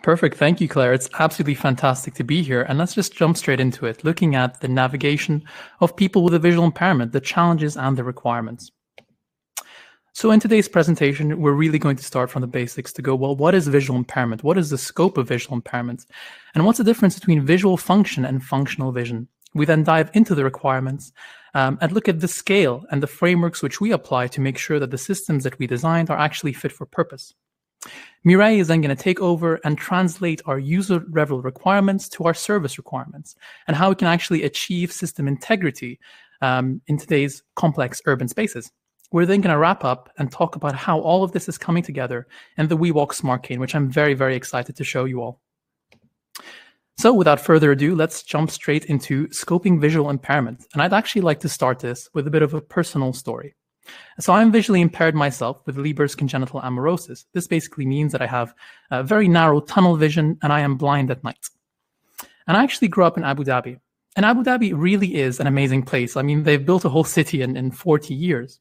Perfect. Thank you, Claire. It's absolutely fantastic to be here. And let's just jump straight into it, looking at the navigation of people with a visual impairment, the challenges and the requirements. So in today's presentation, we're really going to start from the basics to go, well, what is visual impairment? What is the scope of visual impairment? And what's the difference between visual function and functional vision? We then dive into the requirements and look at the scale and the frameworks which we apply to make sure that the systems that we designed are actually fit for purpose. Mireille is then going to take over and translate our user-level requirements to our service requirements and how we can actually achieve system integrity in today's complex urban spaces. We're then going to wrap up and talk about how all of this is coming together in the WeWalk Smart Cane, which I'm very, very excited to show you all. So without further ado, let's jump straight into scoping visual impairment. And I'd actually like to start this with a bit of a personal story. So I'm visually impaired myself with Leber's congenital amaurosis. This basically means that I have a very narrow tunnel vision and I am blind at night. And I actually grew up in Abu Dhabi. And Abu Dhabi really is an amazing place. I mean, they've built a whole city in 40 years.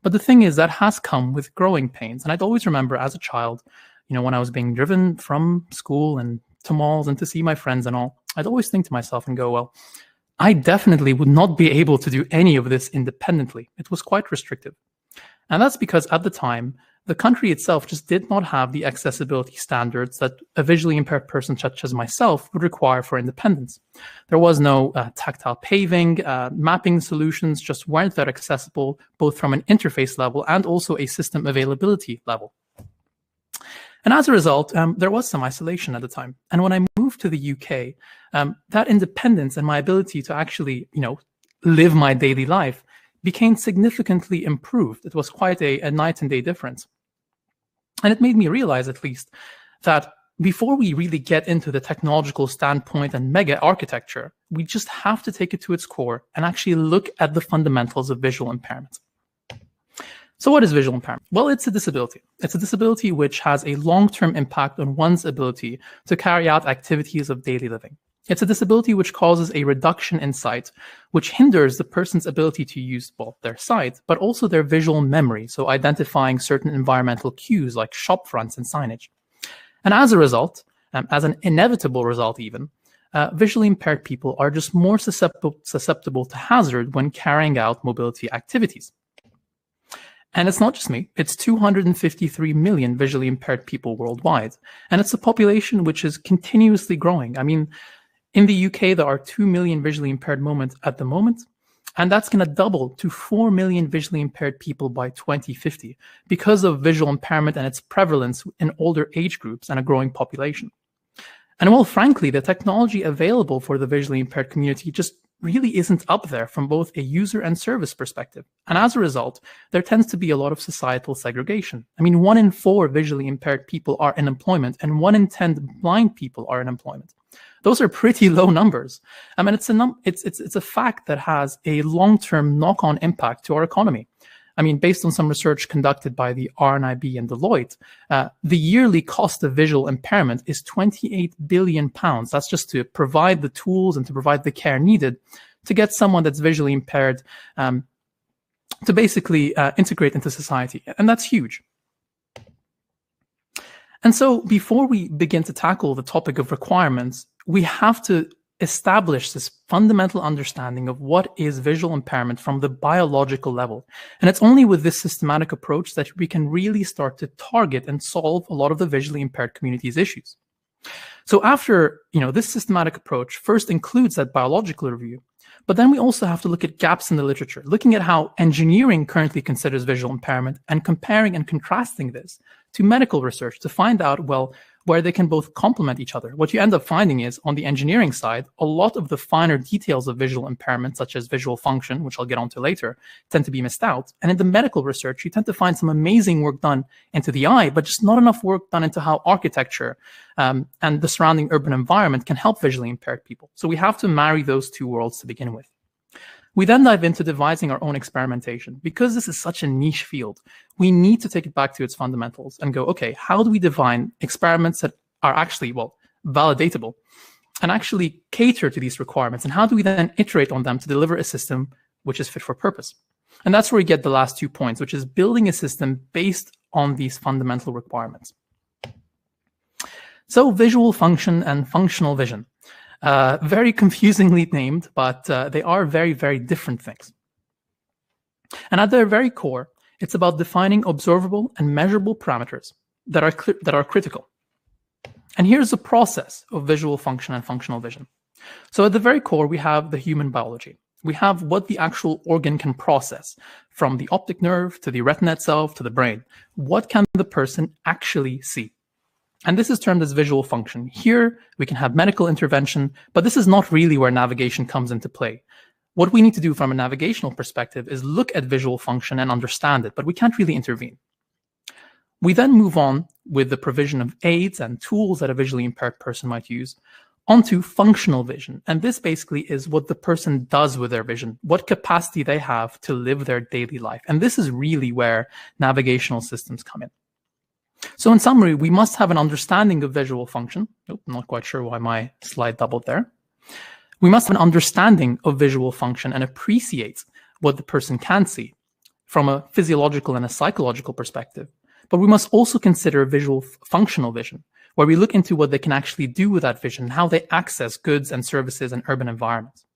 But the thing is that has come with growing pains. And I'd always remember as a child, when I was being driven from school and to malls and to see my friends and all, I'd always think to myself and go, well, I definitely would not be able to do any of this independently. It was quite restrictive. And that's because at the time, the country itself just did not have the accessibility standards that a visually impaired person such as myself would require for independence. There was no tactile paving, mapping solutions just weren't that accessible, both from an interface level and also a system availability level. And as a result, there was some isolation at the time. And when I moved to the UK, that independence and my ability to actually, live my daily life became significantly improved. It was quite a night and day difference. And it made me realize, at least, that before we really get into the technological standpoint and mega architecture, we just have to take it to its core and actually look at the fundamentals of visual impairment. So what is visual impairment? Well, it's a disability. It's a disability which has a long-term impact on one's ability to carry out activities of daily living. It's a disability which causes a reduction in sight, which hinders the person's ability to use, their sight, but also their visual memory, so identifying certain environmental cues like shop fronts and signage. And as a result, as an inevitable result even, visually impaired people are just more susceptible to hazard when carrying out mobility activities. And it's not just me, it's 253 million visually impaired people worldwide. And it's a population which is continuously growing. I mean, in the UK, there are 2 million visually impaired at the moment, and that's going to double to 4 million visually impaired people by 2050 because of visual impairment and its prevalence in older age groups and a growing population. And well, frankly, the technology available for the visually impaired community just really isn't up there from both a user and service perspective. And as a result, there tends to be a lot of societal segregation. I mean, 1 in 4 visually impaired people are in employment and 1 in 10 blind people are in employment. Those are pretty low numbers. I mean, it's a fact that has a long-term knock-on impact to our economy. I mean, based on some research conducted by the RNIB and Deloitte, the yearly cost of visual impairment is £28 billion. That's just to provide the tools and to provide the care needed to get someone that's visually impaired to basically integrate into society. And that's huge. And so before we begin to tackle the topic of requirements, we have to establish this fundamental understanding of what is visual impairment from the biological level. And it's only with this systematic approach that we can really start to target and solve a lot of the visually impaired community's issues. So after, this systematic approach first includes that biological review, but then we also have to look at gaps in the literature, looking at how engineering currently considers visual impairment and comparing and contrasting this to medical research to find out, where they can both complement each other. What you end up finding is, on the engineering side, a lot of the finer details of visual impairment, such as visual function, which I'll get onto later, tend to be missed out. And in the medical research, you tend to find some amazing work done into the eye, but just not enough work done into how architecture and the surrounding urban environment can help visually impaired people. So we have to marry those two worlds to begin with. We then dive into devising our own experimentation. Because this is such a niche field, we need to take it back to its fundamentals and go, okay, how do we define experiments that are actually, validatable and actually cater to these requirements? And how do we then iterate on them to deliver a system which is fit for purpose? And that's where we get the last 2 points, which is building a system based on these fundamental requirements. So visual function and functional vision. Very confusingly named, but they are very, very different things. And at their very core, it's about defining observable and measurable parameters that are critical. And here's the process of visual function and functional vision. So at the very core, we have the human biology. We have what the actual organ can process, from the optic nerve to the retina itself to the brain. What can the person actually see? And this is termed as visual function. Here, we can have medical intervention, but this is not really where navigation comes into play. What we need to do from a navigational perspective is look at visual function and understand it, but we can't really intervene. We then move on with the provision of aids and tools that a visually impaired person might use onto functional vision. And this basically is what the person does with their vision, what capacity they have to live their daily life. And this is really where navigational systems come in. So in summary, we must have an understanding of visual function. Nope, I'm not quite sure why my slide doubled there. We must have an understanding of visual function and appreciate what the person can see from a physiological and a psychological perspective. But we must also consider visual functional vision, where we look into what they can actually do with that vision, how they access goods and services in urban environments.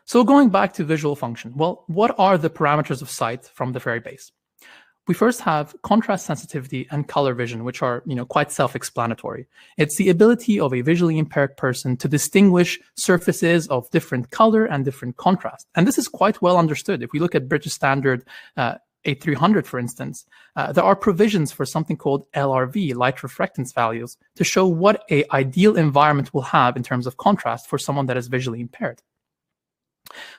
So going back to visual function, well, what are the parameters of sight from the very base? We first have contrast sensitivity and color vision, which are quite self-explanatory. It's the ability of a visually impaired person to distinguish surfaces of different color and different contrast. And this is quite well understood. If we look at British Standard 8300, for instance, there are provisions for something called LRV, light refractance values, to show what an ideal environment will have in terms of contrast for someone that is visually impaired.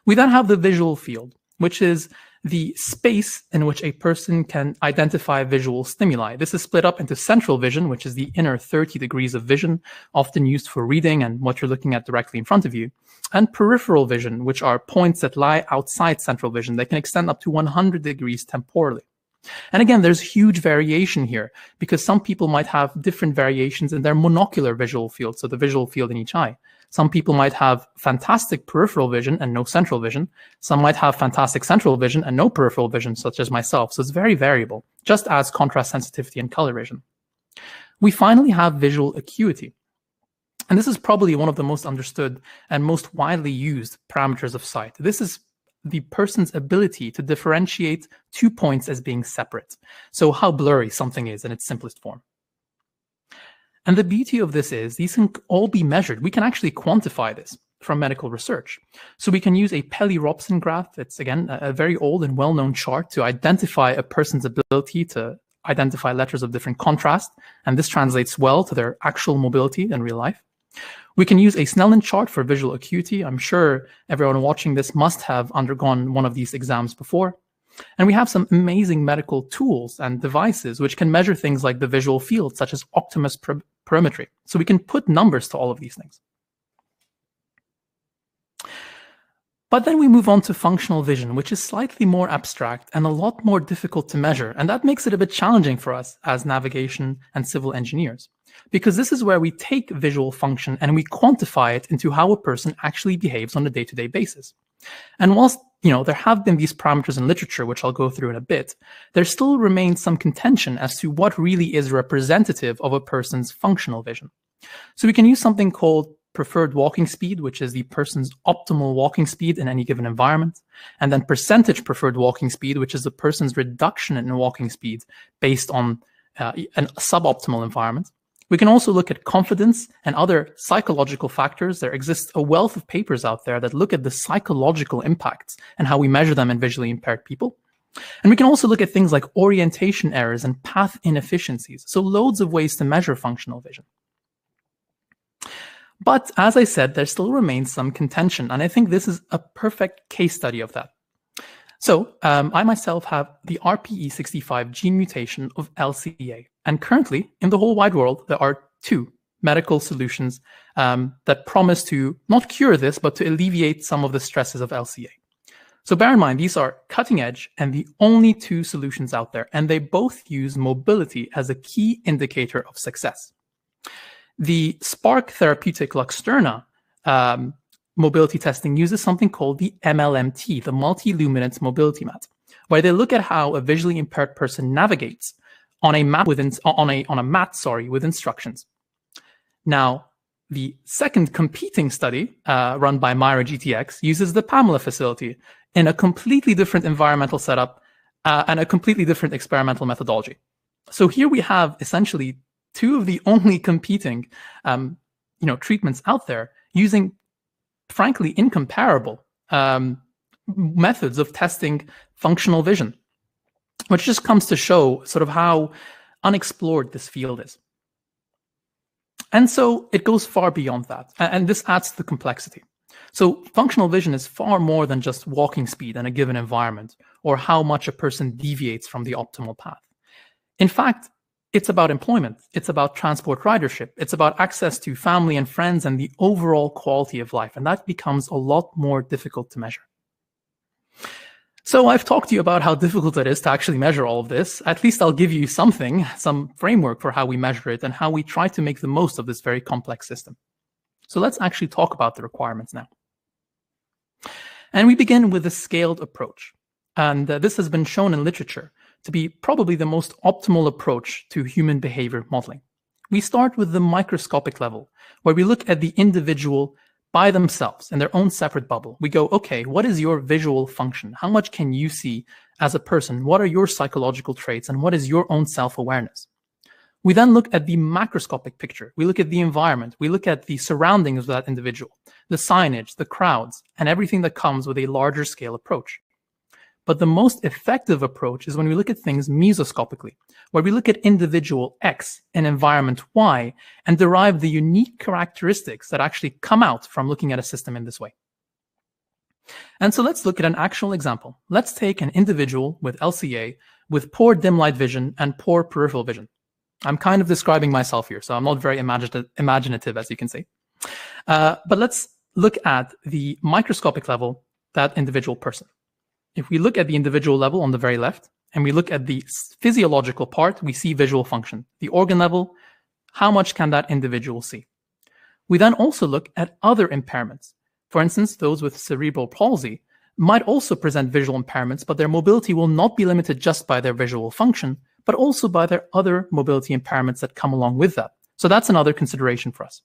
We then have the visual field, which is the space in which a person can identify visual stimuli. This is split up into central vision, which is the inner 30 degrees of vision, often used for reading and what you're looking at directly in front of you, and peripheral vision, which are points that lie outside central vision. They can extend up to 100 degrees temporally. And again, there's huge variation here because some people might have different variations in their monocular visual field, so the visual field in each eye. Some people might have fantastic peripheral vision and no central vision. Some might have fantastic central vision and no peripheral vision, such as myself. So it's very variable, just as contrast sensitivity and color vision. We finally have visual acuity. And this is probably one of the most understood and most widely used parameters of sight. This is the person's ability to differentiate 2 points as being separate. So how blurry something is in its simplest form. And the beauty of this is these can all be measured. We can actually quantify this from medical research. So we can use a Peli-Robson graph. It's, again, a very old and well-known chart to identify a person's ability to identify letters of different contrast. And this translates well to their actual mobility in real life. We can use a Snellen chart for visual acuity. I'm sure everyone watching this must have undergone one of these exams before. And we have some amazing medical tools and devices which can measure things like the visual field, such as Optimus perimetry. So we can put numbers to all of these things. But then we move on to functional vision, which is slightly more abstract and a lot more difficult to measure. And that makes it a bit challenging for us as navigation and civil engineers, because this is where we take visual function and we quantify it into how a person actually behaves on a day-to-day basis. And whilst there have been these parameters in literature, which I'll go through in a bit, there still remains some contention as to what really is representative of a person's functional vision. So we can use something called preferred walking speed, which is the person's optimal walking speed in any given environment, and then percentage preferred walking speed, which is the person's reduction in walking speed based on an suboptimal environment. We can also look at confidence and other psychological factors. There exists a wealth of papers out there that look at the psychological impacts and how we measure them in visually impaired people. And we can also look at things like orientation errors and path inefficiencies. So loads of ways to measure functional vision. But as I said, there still remains some contention. And I think this is a perfect case study of that. So I myself have the RPE65 gene mutation of LCA. And currently, in the whole wide world, there are 2 medical solutions that promise to not cure this, but to alleviate some of the stresses of LCA. So bear in mind, these are cutting edge and the only 2 solutions out there. And they both use mobility as a key indicator of success. The Spark Therapeutic Luxturna mobility testing uses something called the MLMT, the Multi-Luminance Mobility Mat, where they look at how a visually impaired person navigates on a map with instructions. Now, the second competing study run by Mireille GTX uses the Pamela facility in a completely different environmental setup and a completely different experimental methodology. So here we have essentially two of the only competing treatments out there using, frankly, incomparable methods of testing functional vision, which just comes to show sort of how unexplored this field is. And so it goes far beyond that, and this adds to the complexity. So functional vision is far more than just walking speed in a given environment or how much a person deviates from the optimal path. In fact, it's about employment, it's about transport ridership, it's about access to family and friends and the overall quality of life, and that becomes a lot more difficult to measure. So I've talked to you about how difficult it is to actually measure all of this. At least I'll give you something, some framework for how we measure it and how we try to make the most of this very complex system. So let's actually talk about the requirements now. And we begin with a scaled approach. And this has been shown in literature to be probably the most optimal approach to human behavior modeling. We start with the microscopic level, where we look at the individual by themselves in their own separate bubble. We go, okay, what is your visual function? How much can you see as a person? What are your psychological traits? And what is your own self-awareness? We then look at the macroscopic picture. We look at the environment. We look at the surroundings of that individual, the signage, the crowds, and everything that comes with a larger scale approach. But the most effective approach is when we look at things mesoscopically, where we look at individual X and environment Y and derive the unique characteristics that actually come out from looking at a system in this way. And so let's look at an actual example. Let's take an individual with LCA with poor dim light vision and poor peripheral vision. I'm kind of describing myself here, so I'm not very imaginative, as you can see. But let's look at the microscopic level, that individual person. If we look at the individual level on the very left, and we look at the physiological part, we see visual function. The organ level, how much can that individual see? We then also look at other impairments. For instance, those with cerebral palsy might also present visual impairments, but their mobility will not be limited just by their visual function, but also by their other mobility impairments that come along with that. So that's another consideration for us.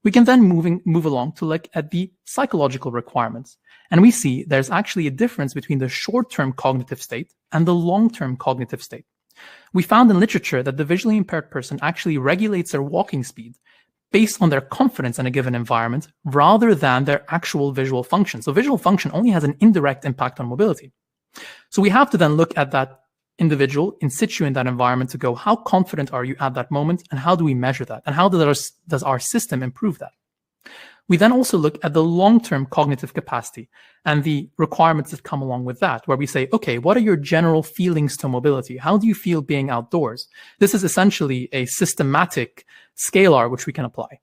We can then move along to look at the psychological requirements. And we see there's actually a difference between the short-term cognitive state and the long-term cognitive state. We found in literature that the visually impaired person actually regulates their walking speed based on their confidence in a given environment rather than their actual visual function. So visual function only has an indirect impact on mobility. So we have to then look at that individual in situ in that environment to go, how confident are you at that moment, and how do we measure that, and how does our system improve that? We then also look at the long-term cognitive capacity and the requirements that come along with that, where we say, okay, what are your general feelings to mobility? How do you feel being outdoors? This is essentially a systematic scalar which we can apply.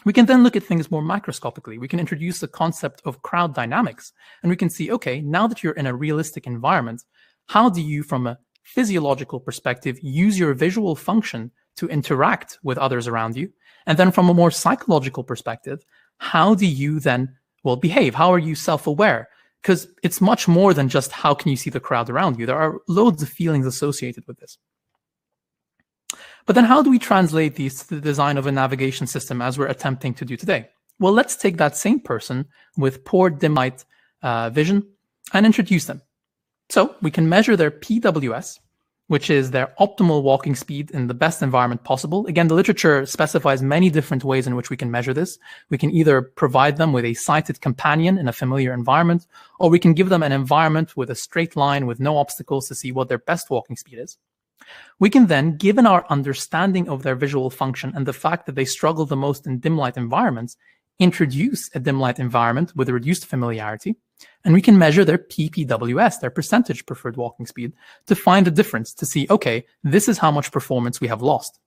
We can then look at things more macroscopically. We can introduce the concept of crowd dynamics, and we can see, okay, now that you're in a realistic environment, how do you, from a physiological perspective, use your visual function to interact with others around you? And then from a more psychological perspective, how do you then, behave? How are you self-aware? Because it's much more than just how can you see the crowd around you. There are loads of feelings associated with this. But then how do we translate these to the design of a navigation system as we're attempting to do today? Well, let's take that same person with poor dim light vision and introduce them. So we can measure their PWS, which is their optimal walking speed in the best environment possible. Again, the literature specifies many different ways in which we can measure this. We can either provide them with a sighted companion in a familiar environment, or we can give them an environment with a straight line with no obstacles to see what their best walking speed is. We can then, given our understanding of their visual function and the fact that they struggle the most in dim light environments, introduce a dim light environment with a reduced familiarity, and we can measure their PPWS, their percentage preferred walking speed, to find the difference, to see, okay, this is how much performance we have lost.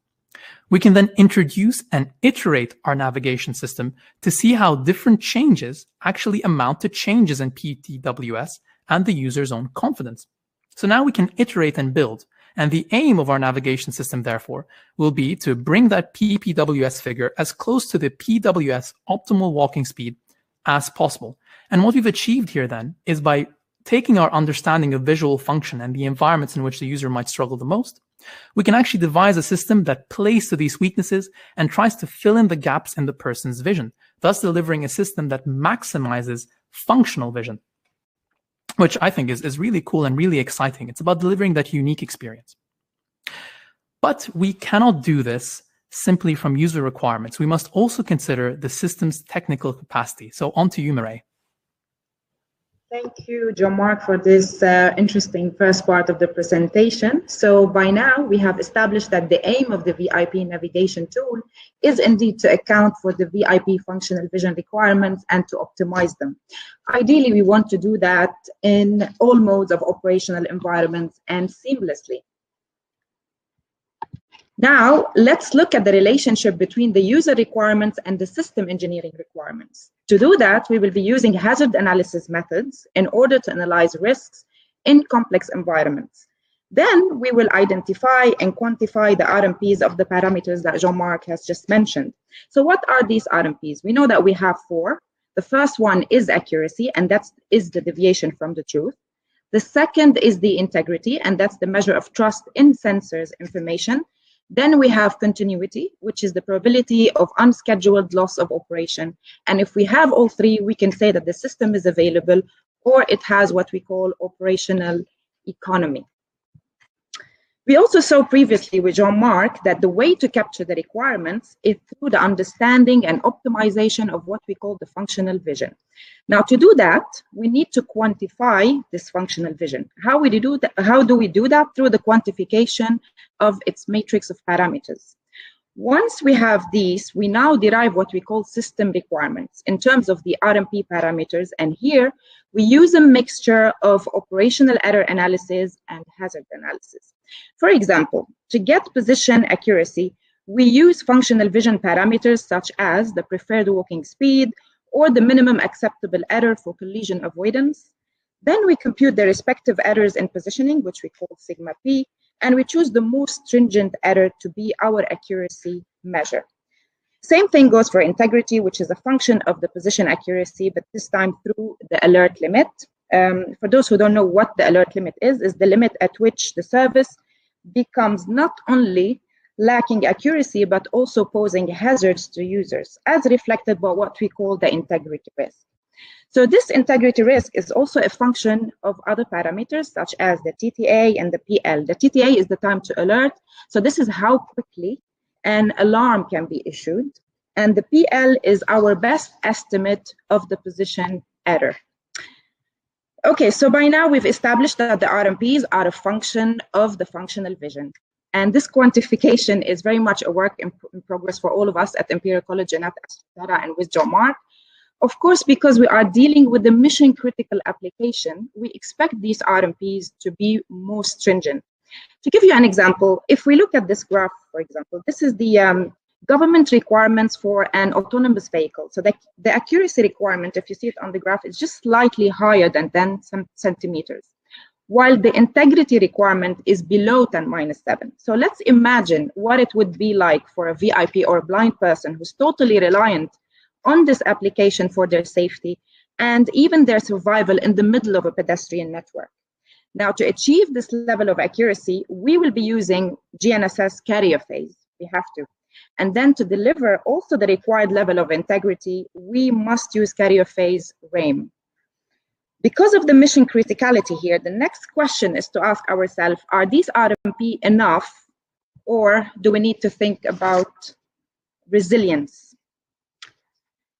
We can then introduce and iterate our navigation system to see how different changes actually amount to changes in PPWS and the user's own confidence. So now we can iterate and build. And the aim of our navigation system, therefore, will be to bring that PPWS figure as close to the PWS optimal walking speed as possible. And what we've achieved here then is by taking our understanding of visual function and the environments in which the user might struggle the most, We can actually devise a system that plays to these weaknesses and tries to fill in the gaps in the person's vision, thus delivering a system that maximizes functional vision, which I think is really cool and really exciting. It's about delivering that unique experience. But we cannot do this simply from user requirements. We must also consider the system's technical capacity. So on to you, Mireille. Thank you, Jean-Marc, for this interesting first part of the presentation. So by now, we have established that the aim of the VIP navigation tool is indeed to account for the VIP functional vision requirements and to optimize them. Ideally, we want to do that in all modes of operational environments and seamlessly. Now, let's look at the relationship between the user requirements and the system engineering requirements. To do that, we will be using hazard analysis methods in order to analyze risks in complex environments. Then we will identify and quantify the RMPs of the parameters that Jean-Marc has just mentioned. So what are these RMPs? We know that we have 4. The first one is accuracy, and that is the deviation from the truth. The second is the integrity, and that's the measure of trust in sensors information. Then we have continuity, which is the probability of unscheduled loss of operation. And if we have all 3, we can say that the system is available or it has what we call operational economy. We also saw previously with Jean-Marc that the way to capture the requirements is through the understanding and optimization of what we call the functional vision. Now, to do that, we need to quantify this functional vision. How do we do that? Through the quantification of its matrix of parameters. Once we have these, we now derive what we call system requirements in terms of the RMP parameters. And here we use a mixture of operational error analysis and hazard analysis. For example, to get position accuracy, we use functional vision parameters such as the preferred walking speed or the minimum acceptable error for collision avoidance. Then we compute the respective errors in positioning, which we call sigma p, and we choose the most stringent error to be our accuracy measure. Same thing goes for integrity, which is a function of the position accuracy, but this time through the alert limit. For those who don't know what the alert limit is the limit at which the service becomes not only lacking accuracy, but also posing hazards to users, as reflected by what we call the integrity risk. So this integrity risk is also a function of other parameters such as the TTA and the PL. The TTA is the time to alert. So this is how quickly an alarm can be issued. And the PL is our best estimate of the position error. Okay, so by now we've established that the RMPs are a function of the functional vision. And this quantification is very much a work in progress for all of us at Imperial College and at Astra-Terra and with Jean-Marc. Of course, because we are dealing with the mission critical application, we expect these RMPs to be more stringent. To give you an example, if we look at this graph, for example, this is the government requirements for an autonomous vehicle. So the accuracy requirement, if you see it on the graph, is just slightly higher than 10 centimeters, while the integrity requirement is below 10⁻⁷. So let's imagine what it would be like for a VIP or a blind person who's totally reliant on this application for their safety and even their survival in the middle of a pedestrian network. Now, to achieve this level of accuracy, we will be using GNSS carrier phase. We have to. And then to deliver also the required level of integrity, we must use carrier phase RAIM. Because of the mission criticality here, the next question is to ask ourselves, are these RMP enough, or do we need to think about resilience?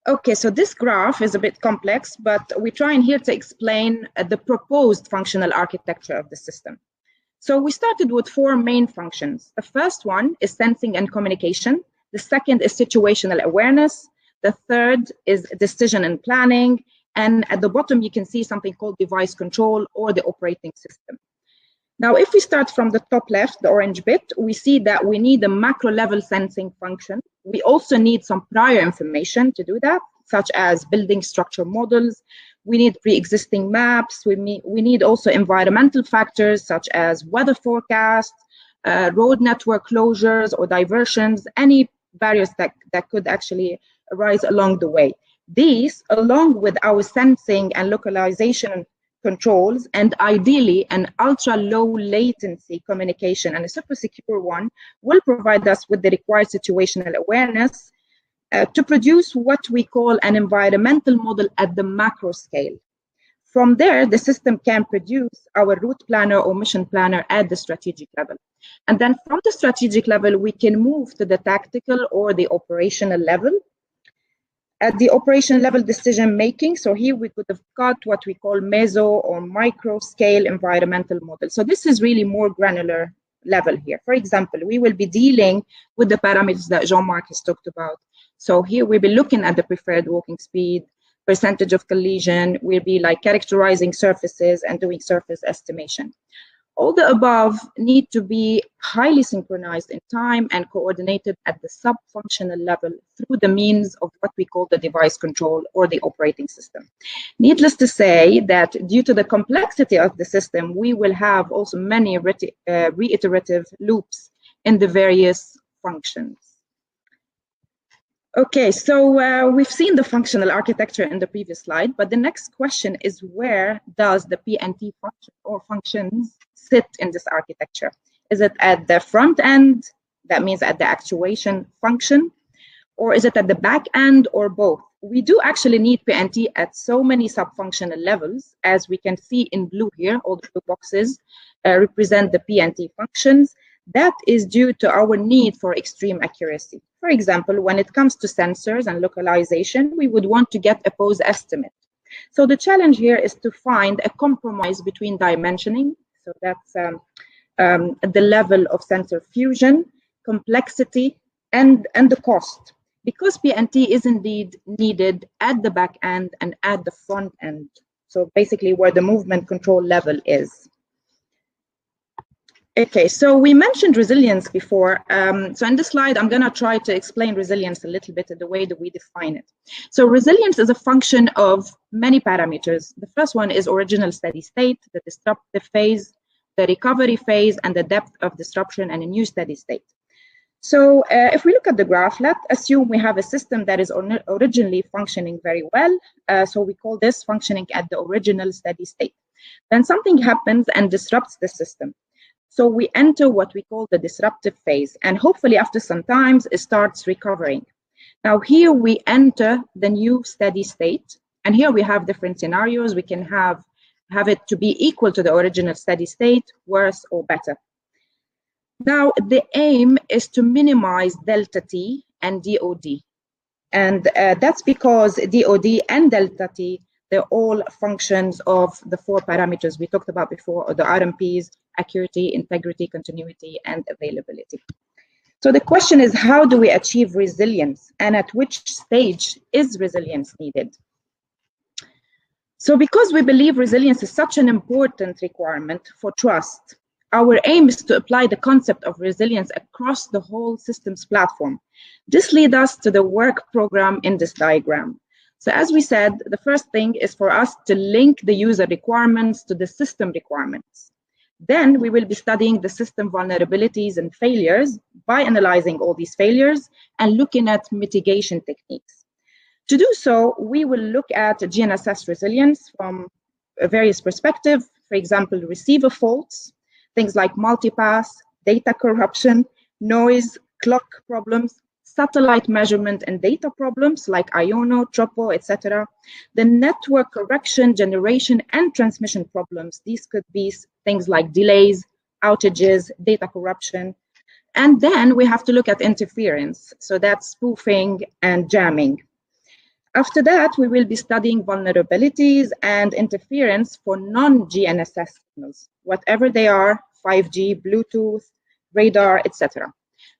Okay, so this graph is a bit complex, but we try in here to explain the proposed functional architecture of the system. So we started with 4 main functions. The first one is sensing and communication. The second is situational awareness. The third is decision and planning. And at the bottom, you can see something called device control or the operating system. Now, if we start from the top left, the orange bit, we see that we need a macro level sensing function. We also need some prior information to do that, such as building structure models. We need pre-existing maps. We need also environmental factors such as weather forecasts, road network closures or diversions, any barriers that could actually arise along the way. These, along with our sensing and localization controls, and ideally an ultra low latency communication and a super secure one will provide us with the required situational awareness to produce what we call an environmental model at the macro scale. From there, the system can produce our route planner or mission planner at the strategic level. And then from the strategic level, we can move to the tactical or the operational level. At the operational level decision making, so here we could have got what we call meso or micro scale environmental model. So this is really more granular level here. For example, we will be dealing with the parameters that Jean-Marc has talked about. So here we'll be looking at the preferred walking speed, percentage of collision, we'll be like characterizing surfaces and doing surface estimation. All the above need to be highly synchronized in time and coordinated at the sub-functional level through the means of what we call the device control or the operating system. Needless to say that due to the complexity of the system, we will have also many reiterative loops in the various functions. Okay, so we've seen the functional architecture in the previous slide, but the next question is where does the PNT function or functions sit in this architecture? Is it at the front end, that means at the actuation function, or is it at the back end, or both? We do actually need PNT at so many sub-functional levels, as we can see in blue here. All the blue boxes represent the PNT functions. That is due to our need for extreme accuracy. For example, when it comes to sensors and localization, we would want to get a pose estimate. So the challenge here is to find a compromise between dimensioning, so that's at the level of sensor fusion, complexity, and the cost. Because PNT is indeed needed at the back end and at the front end. So basically where the movement control level is. Okay, so we mentioned resilience before. So in this slide, I'm going to try to explain resilience a little bit in the way that we define it. So resilience is a function of many parameters. The first one is original steady state, the disruptive phase, the recovery phase, and the depth of disruption and a new steady state. So if we look at the graph, let's assume we have a system that is originally functioning very well. So we call this functioning at the original steady state. Then something happens and disrupts the system. So we enter what we call the disruptive phase, and hopefully after some time it starts recovering. Now here we enter the new steady state, and here we have different scenarios. We can have it to be equal to the original steady state, worse or better. Now the aim is to minimize delta T and DOD, and that's because DOD and delta T, they're all functions of the four parameters we talked about before, or the RMPs, accuracy, integrity, continuity, and availability. So the question is, how do we achieve resilience, and at which stage is resilience needed? So because we believe resilience is such an important requirement for trust, our aim is to apply the concept of resilience across the whole systems platform. This leads us to the work program in this diagram. So as we said, the first thing is for us to link the user requirements to the system requirements. Then we will be studying the system vulnerabilities and failures by analyzing all these failures and looking at mitigation techniques. To do so, we will look at GNSS resilience from various perspectives, for example, receiver faults, things like multipass, data corruption, noise, clock problems, satellite measurement and data problems like IONO, Tropo, etc. The network correction, generation, and transmission problems. These could be things like delays, outages, data corruption. And then we have to look at interference. So that's spoofing and jamming. After that, we will be studying vulnerabilities and interference for non-GNSS signals, whatever they are, 5G, Bluetooth, radar, etc.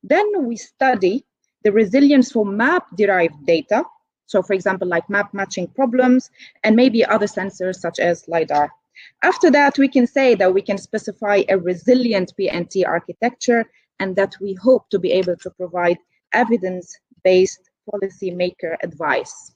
Then we study the resilience for map-derived data. So for example, like map matching problems and maybe other sensors such as LiDAR. After that, we can say that we can specify a resilient PNT architecture and that we hope to be able to provide evidence-based policymaker advice.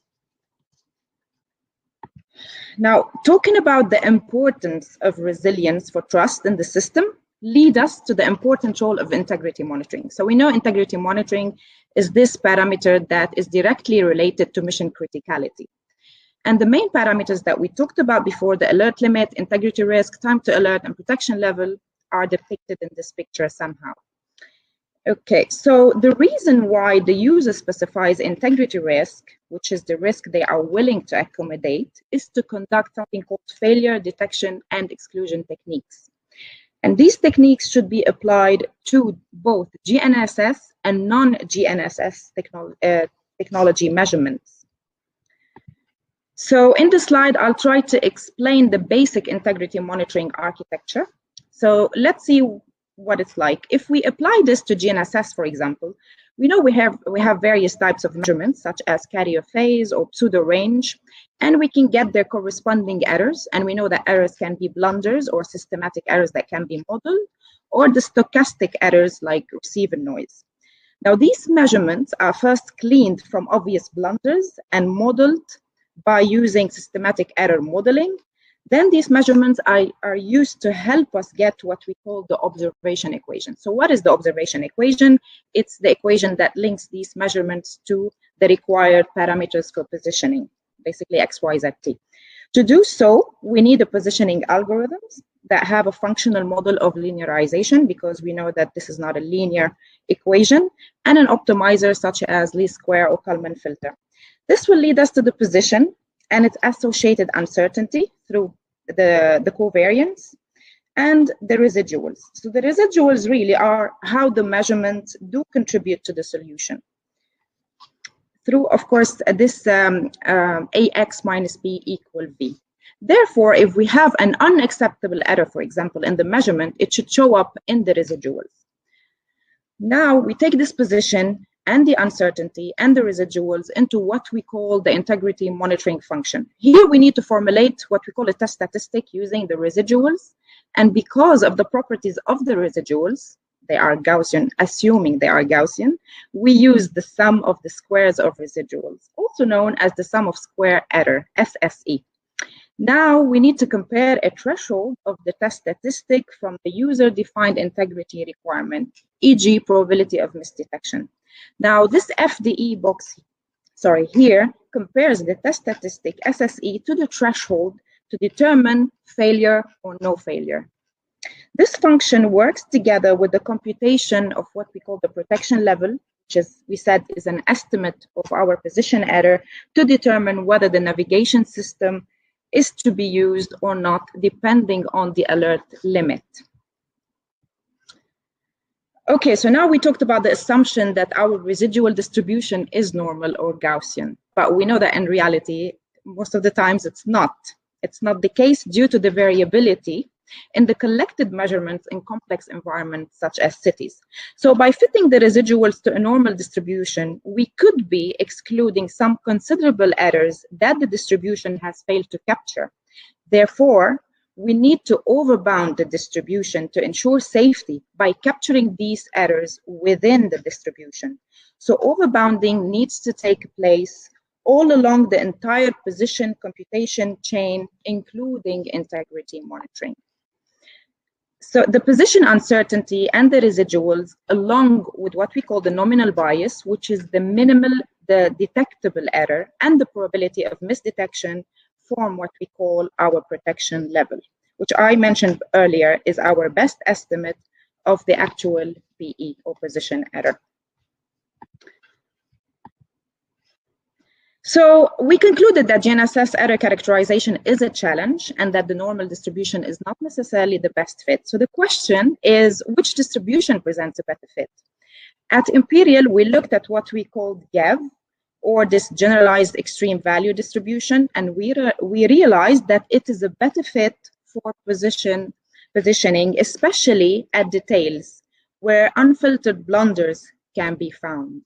Now, talking about the importance of resilience for trust in the system lead us to the important role of integrity monitoring. So we know integrity monitoring is this parameter that is directly related to mission criticality. And the main parameters that we talked about before, the alert limit, integrity risk, time to alert, and protection level, are depicted in this picture somehow. Okay, so the reason why the user specifies integrity risk, which is the risk they are willing to accommodate, is to conduct something called failure detection and exclusion techniques. And these techniques should be applied to both GNSS and non-GNSS technology measurements. So in the slide, I'll try to explain the basic integrity monitoring architecture. So let's see what it's like. If we apply this to GNSS, for example, we know we have various types of measurements, such as carrier phase or pseudo range, and we can get their corresponding errors. And we know that errors can be blunders or systematic errors that can be modeled, or the stochastic errors like receiver noise. Now, these measurements are first cleaned from obvious blunders and modeled by using systematic error modeling. Then these measurements are used to help us get what we call the observation equation. So what is the observation equation? It's the equation that links these measurements to the required parameters for positioning, basically X, Y, Z, T. To do so, we need a positioning algorithms that have a functional model of linearization, because we know that this is not a linear equation, and an optimizer such as least square or Kalman filter. This will lead us to the position and its associated uncertainty through the covariance and the residuals. So the residuals really are how the measurements do contribute to the solution. Through, of course, this AX minus B equal V. Therefore, if we have an unacceptable error, for example, in the measurement, it should show up in the residuals. Now we take this position and the uncertainty and the residuals into what we call the integrity monitoring function. Here we need to formulate what we call a test statistic using the residuals. And because of the properties of the residuals, they are Gaussian, assuming they are Gaussian, we use the sum of the squares of residuals, also known as the sum of square error, SSE. Now we need to compare a threshold of the test statistic from the user-defined integrity requirement, e.g. probability of misdetection. Now this FDE box, here, compares the test statistic SSE to the threshold to determine failure or no failure. This function works together with the computation of what we call the protection level, which is, we said, is an estimate of our position error to determine whether the navigation system is to be used or not, depending on the alert limit. Okay, so now we talked about the assumption that our residual distribution is normal or Gaussian, but we know that in reality, most of the times it's not. It's not the case due to the variability in the collected measurements in complex environments such as cities. So by fitting the residuals to a normal distribution, we could be excluding some considerable errors that the distribution has failed to capture. Therefore, we need to overbound the distribution to ensure safety by capturing these errors within the distribution. So overbounding needs to take place all along the entire position computation chain, including integrity monitoring. So the position uncertainty and the residuals, along with what we call the nominal bias, which is the detectable error, and the probability of misdetection, form what we call our protection level, which I mentioned earlier is our best estimate of the actual PE or position error. So we concluded that GNSS error characterization is a challenge and that the normal distribution is not necessarily the best fit. So the question is, which distribution presents a better fit? At Imperial, we looked at what we called GAV, or this generalized extreme value distribution, and we realized that it is a better fit for positioning, especially at details where unfiltered blunders can be found.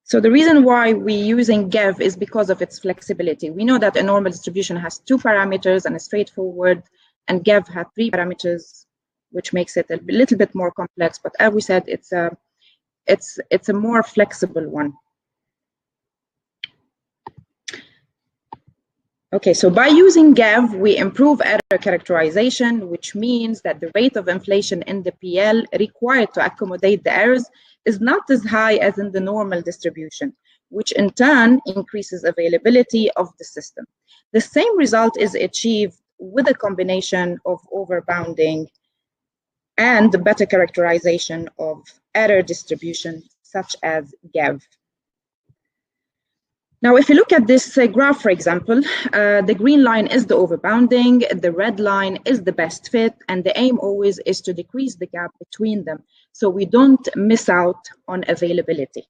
So the reason why we're using GAV is because of its flexibility. We know that a normal distribution has 2 parameters and a straightforward, and GAV had 3 parameters, which makes it a little bit more complex. But as we said, it's a more flexible one. Okay, so by using GAV, we improve error characterization, which means that the rate of inflation in the PL required to accommodate the errors is not as high as in the normal distribution, which in turn increases availability of the system. The same result is achieved with a combination of overbounding and the better characterization of error distribution, such as GAV. Now, if you look at this graph, for example, the green line is the overbounding, the red line is the best fit, and the aim always is to decrease the gap between them so we don't miss out on availability.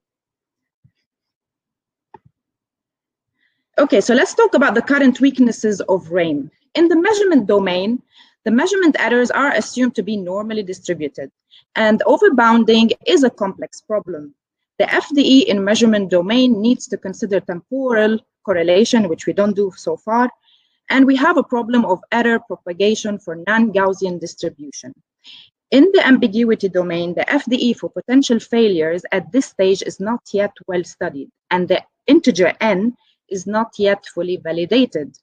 Okay, so let's talk about the current weaknesses of RAIN. In the measurement domain, the measurement errors are assumed to be normally distributed, and overbounding is a complex problem. The FDE in measurement domain needs to consider temporal correlation, which we don't do so far, and we have a problem of error propagation for non-Gaussian distribution. In the ambiguity domain, the FDE for potential failures at this stage is not yet well studied, and the integer n is not yet fully validated.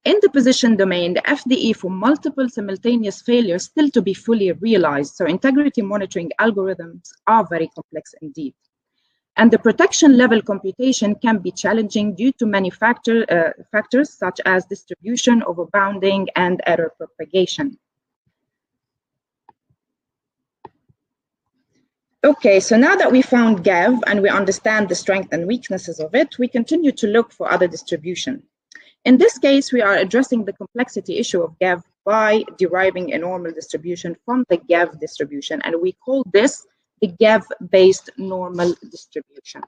In the position domain, the FDE for multiple simultaneous failures still to be fully realized, so integrity monitoring algorithms are very complex indeed. And the protection level computation can be challenging due to many factors such as distribution, overbounding, and error propagation. Okay, so now that we found GAV and we understand the strengths and weaknesses of it, we continue to look for other distribution. In this case, we are addressing the complexity issue of GAV by deriving a normal distribution from the GAV distribution, and we call this the GAV-based normal distribution.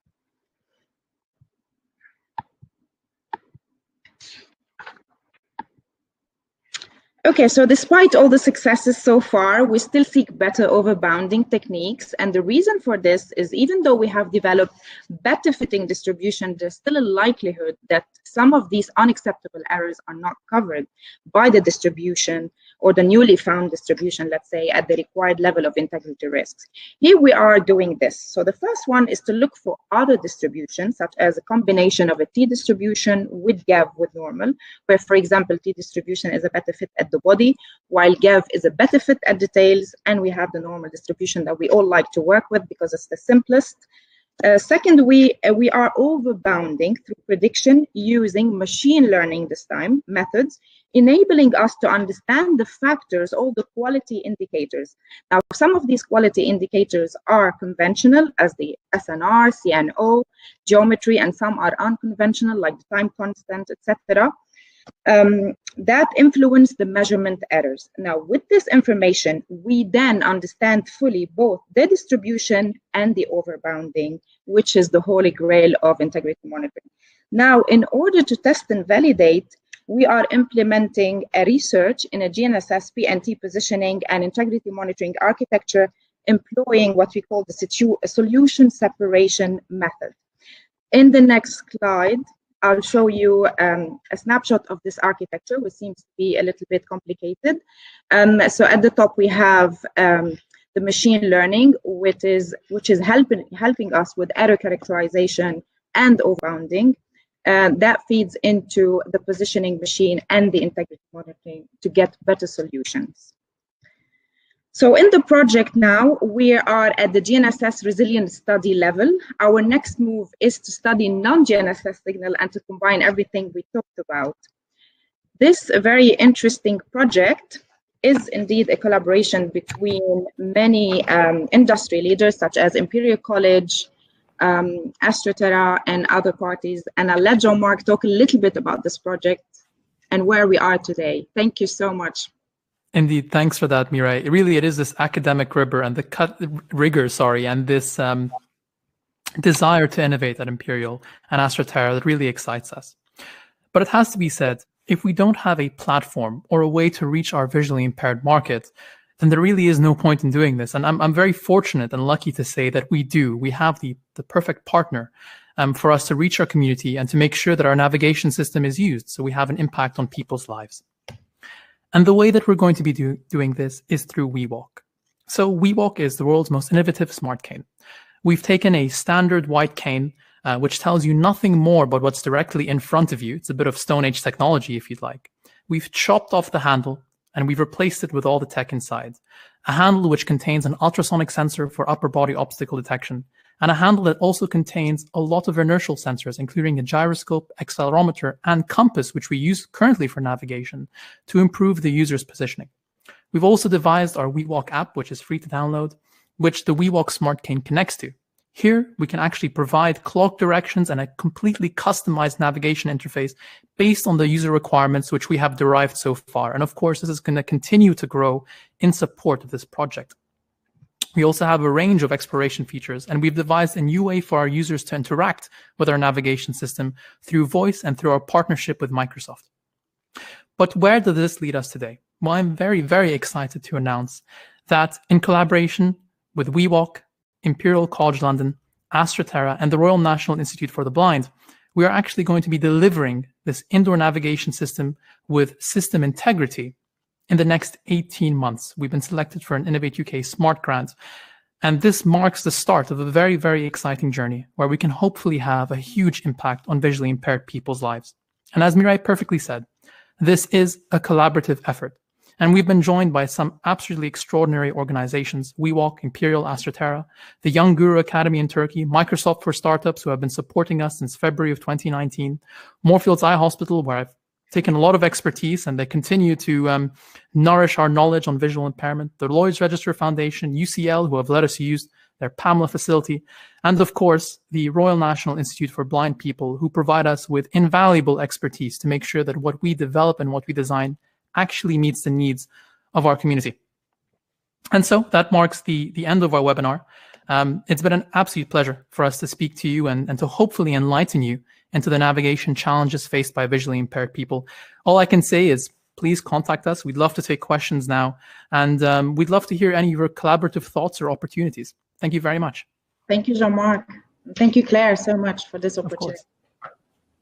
Okay, so despite all the successes so far, we still seek better overbounding techniques. And the reason for this is even though we have developed better fitting distribution, there's still a likelihood that some of these unacceptable errors are not covered by the distribution or the newly found distribution, let's say, at the required level of integrity risks. Here we are doing this. So the first one is to look for other distributions, such as a combination of a T distribution with GAV with normal, where, for example, T distribution is a better fit at the body, while GAV is a better fit at the tails, and we have the normal distribution that we all like to work with because it's the simplest. Second, we are overbounding through prediction using machine learning this time methods, enabling us to understand the factors, all the quality indicators. Now, some of these quality indicators are conventional as the SNR, CNO, geometry, and some are unconventional like the time constant, etc. That influence the measurement errors. Now, with this information, we then understand fully both the distribution and the overbounding, which is the holy grail of integrity monitoring. Now, in order to test and validate, we are implementing a research in a GNSS PNT positioning and integrity monitoring architecture, employing what we call the solution separation method. In the next slide, I'll show you a snapshot of this architecture, which seems to be a little bit complicated. So at the top, we have the machine learning, which is helping us with error characterization and overbounding. That feeds into the positioning machine and the integrity monitoring to get better solutions. So in the project now, we are at the GNSS resilience study level. Our next move is to study non-GNSS signal and to combine everything we talked about. This very interesting project is indeed a collaboration between many industry leaders such as Imperial College, Astra-Terra, and other parties. And I'll let Marc talk a little bit about this project and where we are today. Thank you so much. Indeed, thanks for that, Mireille. It is this academic rigor and and this desire to innovate at Imperial and Astra-Terra that really excites us. But it has to be said, if we don't have a platform or a way to reach our visually impaired market, then there really is no point in doing this. And I'm very fortunate and lucky to say that we do. We have the perfect partner for us to reach our community and to make sure that our navigation system is used so we have an impact on people's lives. And the way that we're going to be doing this is through WeWalk. So WeWalk is the world's most innovative smart cane. We've taken a standard white cane, which tells you nothing more but what's directly in front of you. It's a bit of Stone Age technology, if you'd like. We've chopped off the handle and we've replaced it with all the tech inside. A handle which contains an ultrasonic sensor for upper body obstacle detection and a handle that also contains a lot of inertial sensors, including a gyroscope, accelerometer, and compass, which we use currently for navigation to improve the user's positioning. We've also devised our WeWalk app, which is free to download, which the WeWalk Smart Cane connects to. Here, we can actually provide clock directions and a completely customized navigation interface based on the user requirements which we have derived so far. And of course, this is going to continue to grow in support of this project. We also have a range of exploration features, and we've devised a new way for our users to interact with our navigation system through voice and through our partnership with Microsoft. But where does this lead us today? Well, I'm very, very excited to announce that in collaboration with WeWalk, Imperial College London, Astra-Terra, and the Royal National Institute for the Blind, we are actually going to be delivering this indoor navigation system with system integrity in the next 18 months. We've been selected for an Innovate UK Smart Grant, and this marks the start of a very, very exciting journey where we can hopefully have a huge impact on visually impaired people's lives. And as Mireille perfectly said, this is a collaborative effort. And we've been joined by some absolutely extraordinary organizations: WeWalk, Imperial, Astra-Terra, the Young Guru Academy in Turkey, Microsoft for Startups, who have been supporting us since February of 2019, Moorfields Eye Hospital, where I've taken a lot of expertise and they continue to nourish our knowledge on visual impairment, the Lloyd's Register Foundation, UCL, who have let us use their Pamela facility, and of course, the Royal National Institute for Blind People, who provide us with invaluable expertise to make sure that what we develop and what we design actually meets the needs of our community. And so that marks the end of our webinar. It's been an absolute pleasure for us to speak to you and to hopefully enlighten you into the navigation challenges faced by visually impaired people. All I can say is please contact us. We'd love to take questions now, and we'd love to hear any of your collaborative thoughts or opportunities. Thank you very much. Thank you, Jean-Marc. Thank you, Claire, so much for this opportunity.